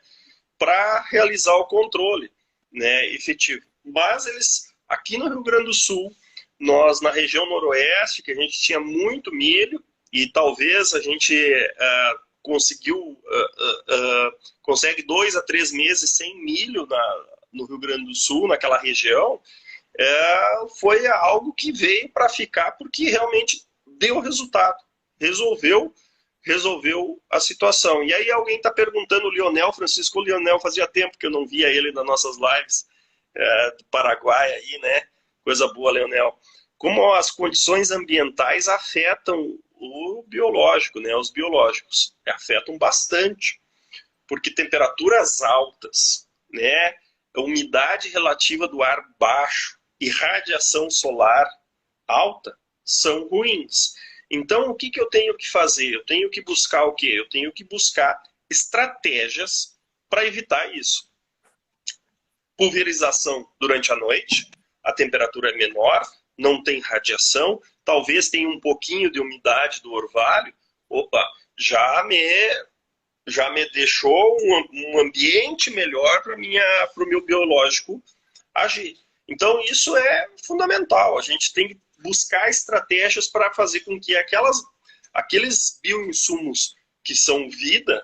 para realizar o controle, né, efetivo. Mas eles, aqui no Rio Grande do Sul, nós na região noroeste, que a gente tinha muito milho, e talvez a gente consegue 2 a 3 meses sem milho no Rio Grande do Sul, naquela região, foi algo que veio para ficar porque realmente deu resultado, resolveu a situação. E aí alguém está perguntando, o Francisco Leonel, fazia tempo que eu não via ele nas nossas lives do Paraguai aí, né? Coisa boa, Leonel. Como as condições ambientais afetam o biológico, né? Os biológicos afetam bastante, porque temperaturas altas, né? A umidade relativa do ar baixo e radiação solar alta são ruins. Então, o que eu tenho que fazer? Eu tenho que buscar o quê? Eu tenho que buscar estratégias para evitar isso. Pulverização durante a noite, a temperatura é menor, não tem radiação, talvez tenha um pouquinho de umidade do orvalho, já me deixou um ambiente melhor para o meu biológico agir. Então, isso é fundamental. A gente tem que buscar estratégias para fazer com que aqueles bioinsumos que são vida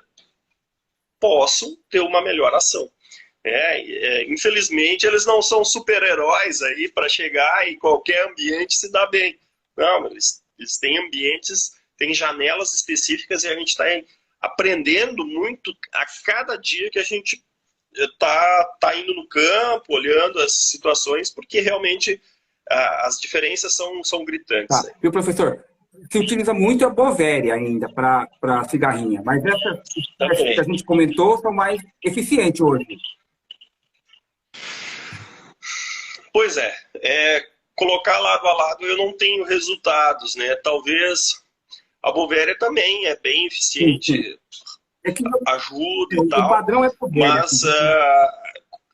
possam ter uma melhor ação. Infelizmente, eles não são super-heróis aí para chegar em qualquer ambiente e se dar bem. Não, eles têm ambientes, têm janelas específicas e a gente está aprendendo muito a cada dia que a gente está indo no campo, olhando as situações, porque realmente as diferenças são gritantes. Tá. E o professor, se utiliza muito a Bovéria ainda para cigarrinha, mas essas espécies que a gente comentou são mais eficientes hoje. Pois colocar lado a lado eu não tenho resultados, né? Talvez a Bovéria também é bem eficiente, ajuda e tal, o padrão é Bovéria, mas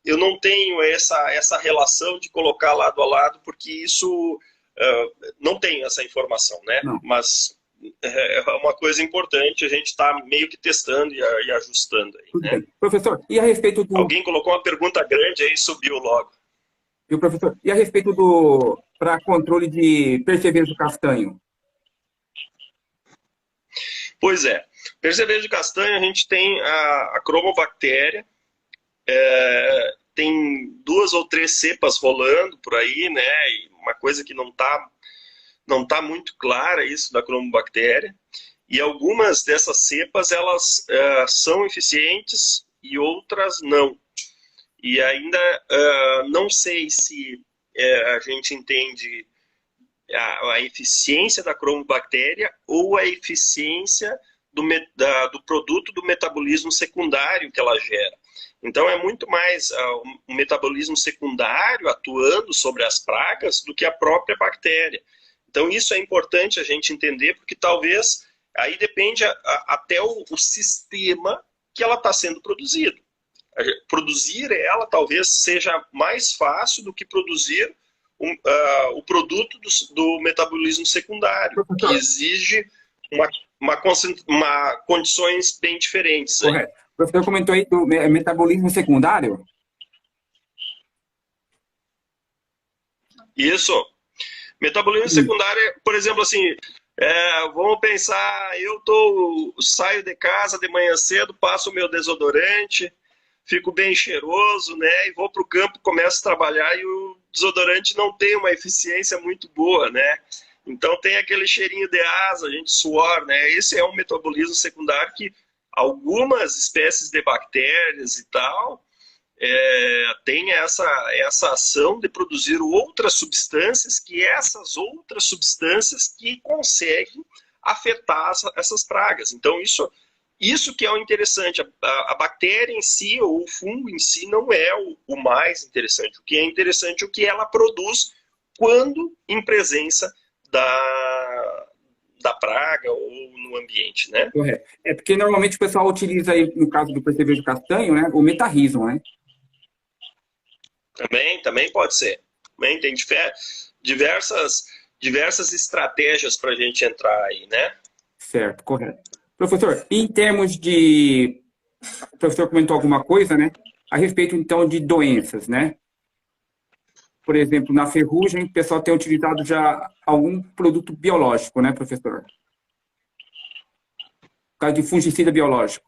eu não tenho essa relação de colocar lado a lado, porque isso não tenho essa informação, né? Não. Mas é uma coisa importante, a gente está meio que testando e ajustando aí, né? Professor, e a respeito do... Alguém colocou uma pergunta grande aí, subiu logo. E o professor, e a respeito para controle de percevejo castanho? Pois percevejo castanho, a gente tem a cromobactéria, tem 2 ou 3 cepas rolando por aí, né? E uma coisa que não tá muito clara isso da cromobactéria. E algumas dessas cepas, elas são eficientes e outras não. E ainda não sei se a gente entende a eficiência da cromobactéria ou a eficiência do produto do metabolismo secundário que ela gera. Então, é muito mais o metabolismo secundário atuando sobre as pragas do que a própria bactéria. Então, isso é importante a gente entender, porque talvez aí depende até o sistema que ela está sendo produzida. Produzir ela talvez seja mais fácil do que produzir o produto do metabolismo secundário, que exige condições bem diferentes. Correto. O professor comentou aí do metabolismo secundário. Isso. Metabolismo secundário, por exemplo, assim, vamos pensar, saio de casa de manhã cedo, passo o meu desodorante, fico bem cheiroso, né? E vou para o campo, começo a trabalhar e o desodorante não tem uma eficiência muito boa, né? Então tem aquele cheirinho de asa, a gente suor, né? Esse é um metabolismo secundário que algumas espécies de bactérias e tal tem essa ação de produzir outras substâncias, que essas outras substâncias que conseguem afetar essas pragas. Então isso que é o interessante. A bactéria em si, ou o fungo em si, não é o mais interessante. O que é interessante é o que ela produz quando em presença da praga ou no ambiente, né? Correto. É porque normalmente o pessoal utiliza, aí, no caso do percevejo castanho, né, o metarrhizo, né? Também pode ser. Também tem diversas estratégias para a gente entrar aí, né? Certo, correto. Professor, em termos de... O professor comentou alguma coisa, né? A respeito, então, de doenças, né? Por exemplo, na ferrugem, o pessoal tem utilizado já algum produto biológico, né, professor? Por causa de fungicida biológico.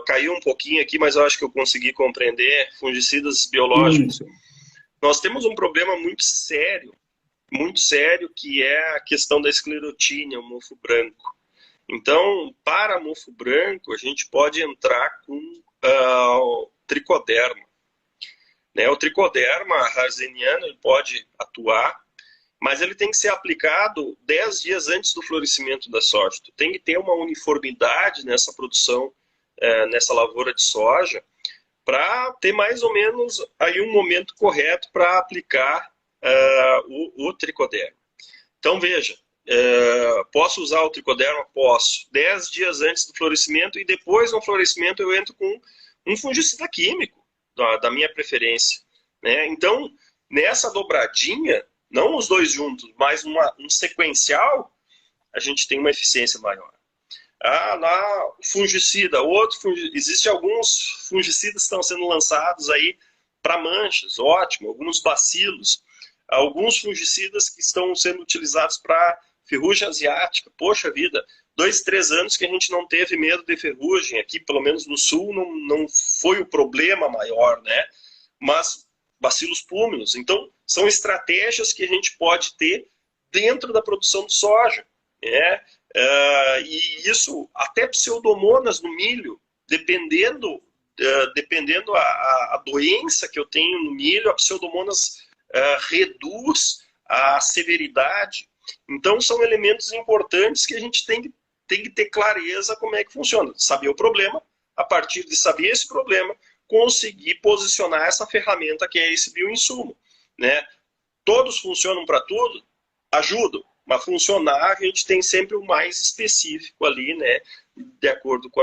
Caiu um pouquinho aqui, mas eu acho que eu consegui compreender. Fungicidas biológicos. Nós temos um problema muito sério, que é a questão da esclerotínia, o mofo branco. Então, para mofo branco, a gente pode entrar com o tricoderma. Né? O tricoderma harseniano ele pode atuar, mas ele tem que ser aplicado 10 dias antes do florescimento da soja. Tu tem que ter uma uniformidade nessa produção, nessa lavoura de soja, para ter mais ou menos aí um momento correto para aplicar o tricoderma. Então, veja, posso usar o tricoderma? Posso. 10 dias antes do florescimento e depois no florescimento eu entro com um fungicida químico, da minha preferência. Né? Então, nessa dobradinha, não os dois juntos, mas um sequencial, a gente tem uma eficiência maior. Lá, fungicida, existe alguns fungicidas que estão sendo lançados aí para manchas, ótimo, alguns bacilos, alguns fungicidas que estão sendo utilizados para ferrugem asiática, poxa vida, 2, 3 anos que a gente não teve medo de ferrugem, aqui pelo menos no sul não foi o problema maior, né? Mas bacilos púminos, então são estratégias que a gente pode ter dentro da produção de soja, né? E isso, até pseudomonas no milho, dependendo a doença que eu tenho no milho, a pseudomonas reduz a severidade. Então, são elementos importantes que a gente tem que ter clareza como é que funciona. Saber o problema, a partir de saber esse problema, conseguir posicionar essa ferramenta que é esse bioinsumo. Né? Todos funcionam para tudo? Ajudam. Mas funcionar, a gente tem sempre o mais específico ali, né? De acordo com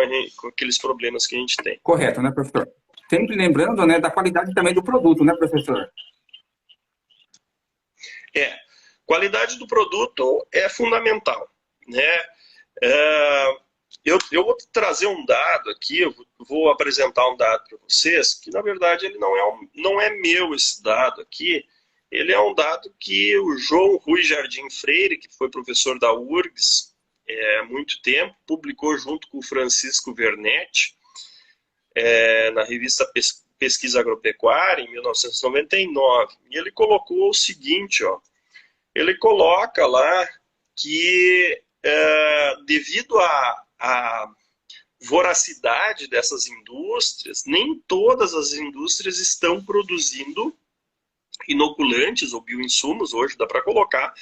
aqueles problemas que a gente tem. Correto, né, professor? Sempre lembrando, né, da qualidade também do produto, né, professor? Qualidade do produto é fundamental, né? Eu vou trazer um dado aqui, eu vou apresentar um dado para vocês, que na verdade ele não é meu esse dado aqui, ele é um dado que o João Rui Jardim Freire, que foi professor da URGS há muito tempo, publicou junto com o Francisco Vernetti, na revista Pesquisa Agropecuária, em 1999. E ele colocou o seguinte, ó, ele coloca lá que devido à voracidade dessas indústrias, nem todas as indústrias estão produzindo inoculantes ou bioinsumos, hoje dá para colocar,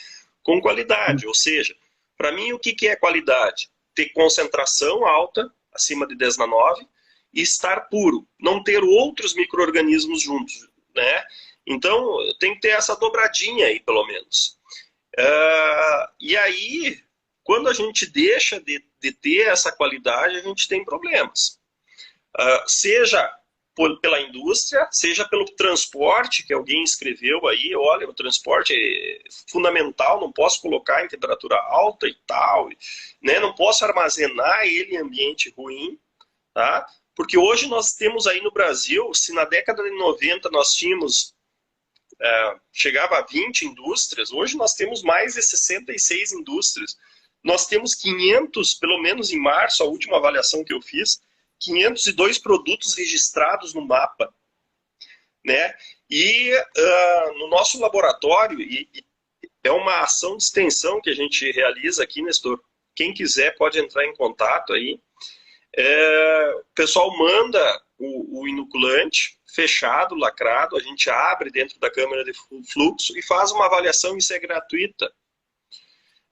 com qualidade. Ou seja, para mim o que é qualidade? Ter concentração alta, acima de 10 na 9, e estar puro, não ter outros micro-organismos juntos. Né? Então, tem que ter essa dobradinha aí, pelo menos. E aí, quando a gente deixa de ter essa qualidade, a gente tem problemas. Seja pela indústria, seja pelo transporte, que alguém escreveu aí, olha, o transporte é fundamental, não posso colocar em temperatura alta e tal, né? Não posso armazenar ele em ambiente ruim, tá? Porque hoje nós temos aí no Brasil, se na década de 90 nós tínhamos, chegava a 20 indústrias, hoje nós temos mais de 66 indústrias. Nós temos 500, pelo menos em março, a última avaliação que eu fiz, 502 produtos registrados no mapa, né? E no nosso laboratório, é uma ação de extensão que a gente realiza aqui, Nestor. Quem quiser pode entrar em contato aí. O pessoal manda o inoculante fechado, lacrado, a gente abre dentro da câmara de fluxo e faz uma avaliação, isso é gratuita.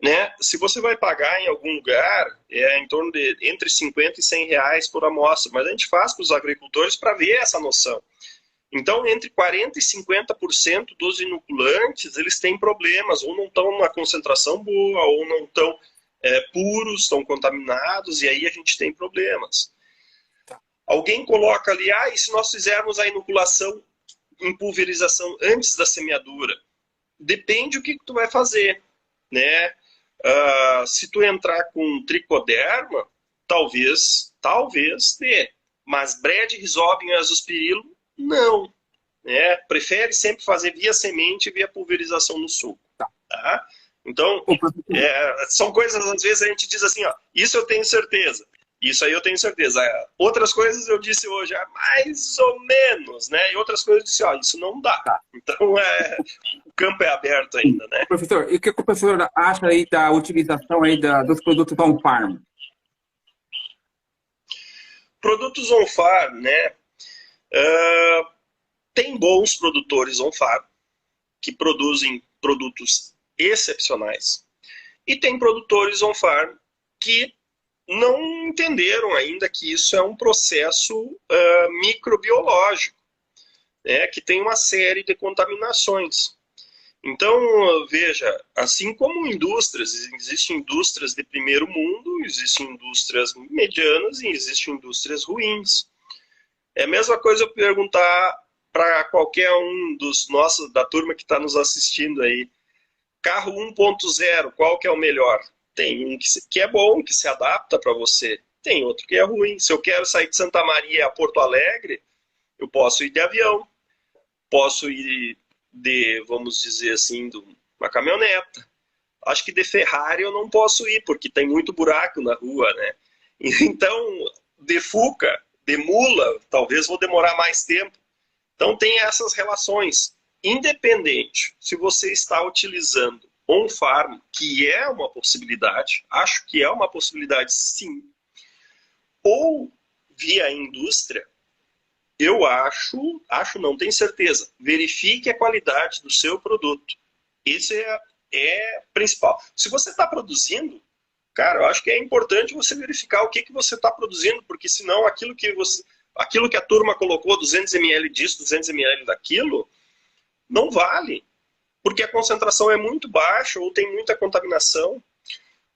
Né? Se você vai pagar em algum lugar, é em torno de entre 50 e 100 reais por amostra, mas a gente faz para os agricultores para ver essa noção. Então, entre 40% e 50% dos inoculantes, eles têm problemas, ou não estão numa concentração boa, ou não estão puros, estão contaminados, e aí a gente tem problemas. Alguém coloca ali, e se nós fizermos a inoculação em pulverização antes da semeadura? Depende o que tu vai fazer, né? Se tu entrar com tricoderma, talvez dê. Mas Brad, Rhizobium e Azospirilo, não. Né? Prefere sempre fazer via semente e via pulverização no suco. Tá? Então, são coisas, às vezes a gente diz assim, ó, isso eu tenho certeza. Isso aí eu tenho certeza. Outras coisas eu disse hoje, mais ou menos, né? E outras coisas eu disse, isso não dá. Então, o campo é aberto ainda, né? Professor, e o que o professor acha aí da utilização aí dos produtos on-farm? Produtos on-farm, né? Tem bons produtores on-farm que produzem produtos excepcionais. E tem produtores on-farm que não entenderam ainda que isso é um processo microbiológico, né, que tem uma série de contaminações. Então, veja, assim como indústrias, existem indústrias de primeiro mundo, existem indústrias medianas e existem indústrias ruins. É a mesma coisa eu perguntar para qualquer um dos nossos, da turma que está nos assistindo aí, carro 1.0, qual que é o melhor? Tem um que é bom, que se adapta para você. Tem outro que é ruim. Se eu quero sair de Santa Maria a Porto Alegre, eu posso ir de avião. Posso ir de, vamos dizer assim, de uma caminhoneta. Acho que de Ferrari eu não posso ir, porque tem muito buraco na rua, né? Então, de Fuca, de mula, talvez vou demorar mais tempo. Então, tem essas relações. Independente se você está utilizando on-farm, que é uma possibilidade, acho que é uma possibilidade sim, ou via indústria, eu acho não, tenho certeza, verifique a qualidade do seu produto. Isso é principal. Se você está produzindo, cara, eu acho que é importante você verificar o que você está produzindo, porque senão aquilo que a turma colocou, 200 ml disso, 200 ml daquilo, não vale. Porque a concentração é muito baixa ou tem muita contaminação.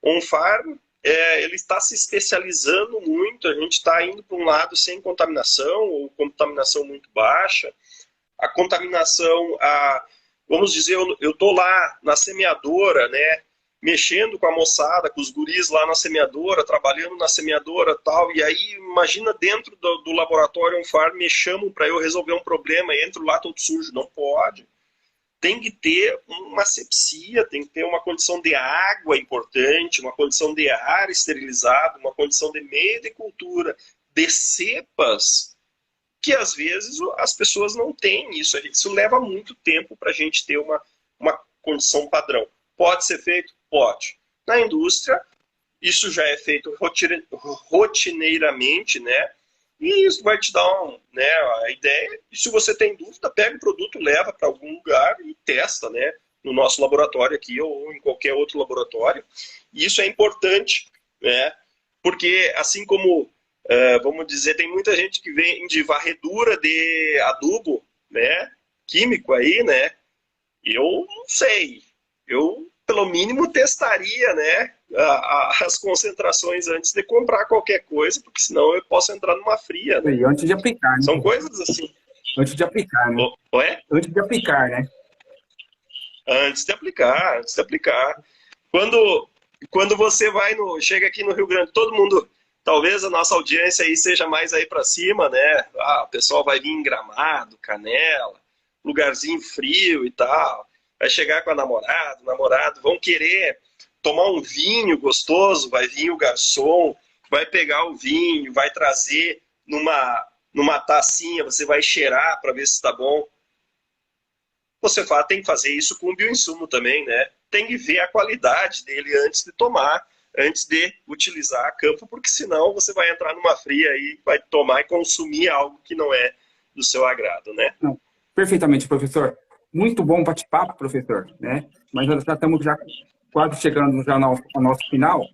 On-farm, ele está se especializando muito, a gente está indo para um lado sem contaminação ou contaminação muito baixa. A contaminação, vamos dizer, eu estou lá na semeadora, né, mexendo com a moçada, com os guris lá na semeadora, trabalhando na semeadora e tal, e aí imagina dentro do laboratório on-farm, me chamam para eu resolver um problema, entro lá todo sujo, não pode. Tem que ter uma asepsia, tem que ter uma condição de água importante, uma condição de ar esterilizado, uma condição de meio de cultura, de cepas, que às vezes as pessoas não têm isso. Isso leva muito tempo para a gente ter uma condição padrão. Pode ser feito? Pode. Na indústria, isso já é feito rotineiramente, né? E isso vai te dar a ideia. E se você tem dúvida, pega o produto, leva para algum lugar e testa, né? No nosso laboratório aqui ou em qualquer outro laboratório. E isso é importante, né? Porque assim como, vamos dizer, tem muita gente que vem de varredura de adubo, né? Químico aí, né? Eu não sei. Eu pelo mínimo testaria, né, as concentrações antes de comprar qualquer coisa, porque senão eu posso entrar numa fria, né? E antes de aplicar, né? São coisas assim. Antes de aplicar, né? Ué? Antes de aplicar, né? Antes de aplicar, antes de aplicar. Quando você chega aqui no Rio Grande, todo mundo, talvez a nossa audiência aí seja mais aí para cima, né? O pessoal vai vir em Gramado, Canela, lugarzinho frio e tal. Vai chegar com a namorado, vão querer tomar um vinho gostoso, vai vir o garçom, vai pegar o vinho, vai trazer numa tacinha, você vai cheirar para ver se está bom. Você tem que fazer isso com o bioinsumo também, né? Tem que ver a qualidade dele antes de tomar, antes de utilizar a campo, porque senão você vai entrar numa fria e vai tomar e consumir algo que não é do seu agrado, né? Não, perfeitamente, professor. Muito bom bate-papo, professor, né? Mas nós já estamos quase chegando já ao nosso final,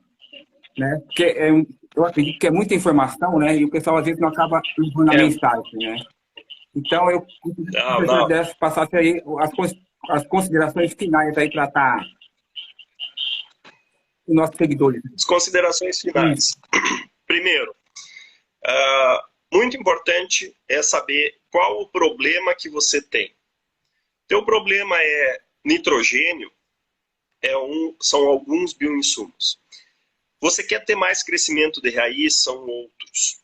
né? Porque eu acredito que é muita informação, né? E o pessoal às vezes não acaba levando a mensagem, né? Então, eu passasse aí as considerações finais aí para estar os nossos seguidores. As considerações finais. Primeiro, muito importante é saber qual o problema que você tem. Teu problema é nitrogênio, são alguns bioinsumos. Você quer ter mais crescimento de raiz, são outros.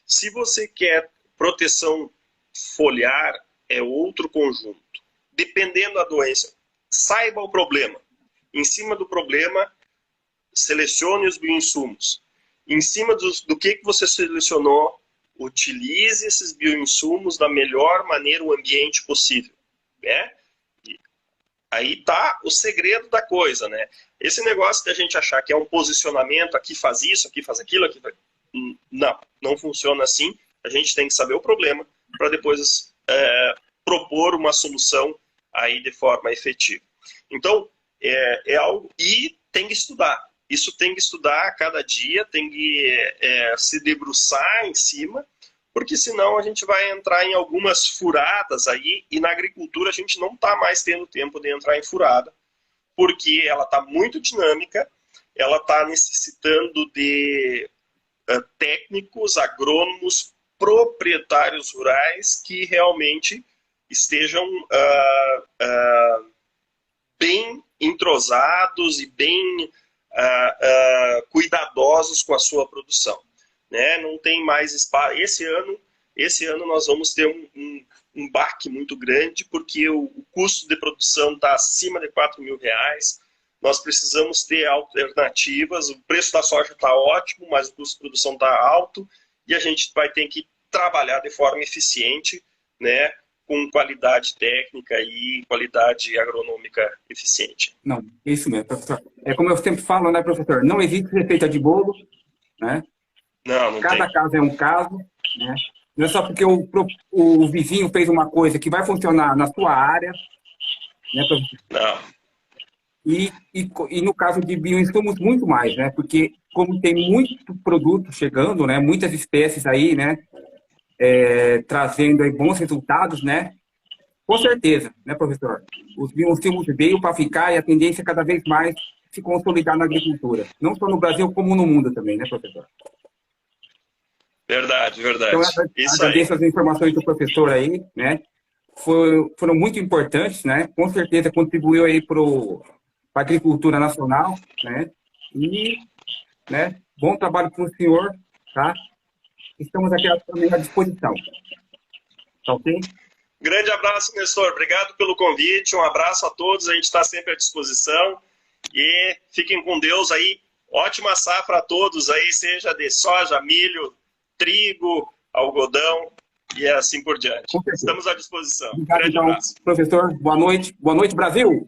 Se você quer proteção foliar, é outro conjunto. Dependendo da doença, saiba o problema. Em cima do problema, selecione os bioinsumos. Em cima do que você selecionou, utilize esses bioinsumos da melhor maneira, o ambiente possível. Né? Aí está o segredo da coisa, né? Esse negócio de a gente achar que é um posicionamento, aqui faz isso, aqui faz aquilo, aqui faz... Não funciona assim. A gente tem que saber o problema para depois propor uma solução aí de forma efetiva. Então, é algo... E tem que estudar. Isso tem que estudar a cada dia, tem que se debruçar em cima, porque senão a gente vai entrar em algumas furadas aí, e na agricultura a gente não está mais tendo tempo de entrar em furada, porque ela está muito dinâmica, ela está necessitando de técnicos, agrônomos, proprietários rurais que realmente estejam bem entrosados e bem cuidadosos com a sua produção. Né? Não tem mais espaço. Esse ano nós vamos ter um baque muito grande, porque o custo de produção está acima de R$4.000. Nós precisamos ter alternativas. O preço da soja está ótimo, mas o custo de produção está alto, e a gente vai ter que trabalhar de forma eficiente, né, com qualidade técnica e qualidade agronômica eficiente. Não, isso mesmo, professor. É como eu sempre falo, né, professor? Não existe receita de bolo, né? Não Cada tem. caso é um caso, né? Não é só porque o vizinho fez uma coisa que vai funcionar na sua área, né, professor? Não. E no caso de bioinsumos, muito mais, né? Porque como tem muito produto chegando, né? Muitas espécies aí, né? Trazendo aí bons resultados, né? Com certeza, né, professor? Os bioinsumos veio para ficar e a tendência é cada vez mais se consolidar na agricultura. Não só no Brasil, como no mundo também, né, professor? Verdade. Então, agradeço as informações do professor aí, né? Foram muito importantes, né? Com certeza contribuiu aí para a agricultura nacional, né? E, né? Bom trabalho para o senhor, tá? Estamos aqui também à disposição. Tá ok? Grande abraço, Nestor. Obrigado pelo convite. Um abraço a todos. A gente está sempre à disposição. E fiquem com Deus aí. Ótima safra a todos aí, seja de soja, milho, trigo, algodão e assim por diante. Estamos à disposição. Obrigado, Grande abraço. Professor. Boa noite. Boa noite, Brasil.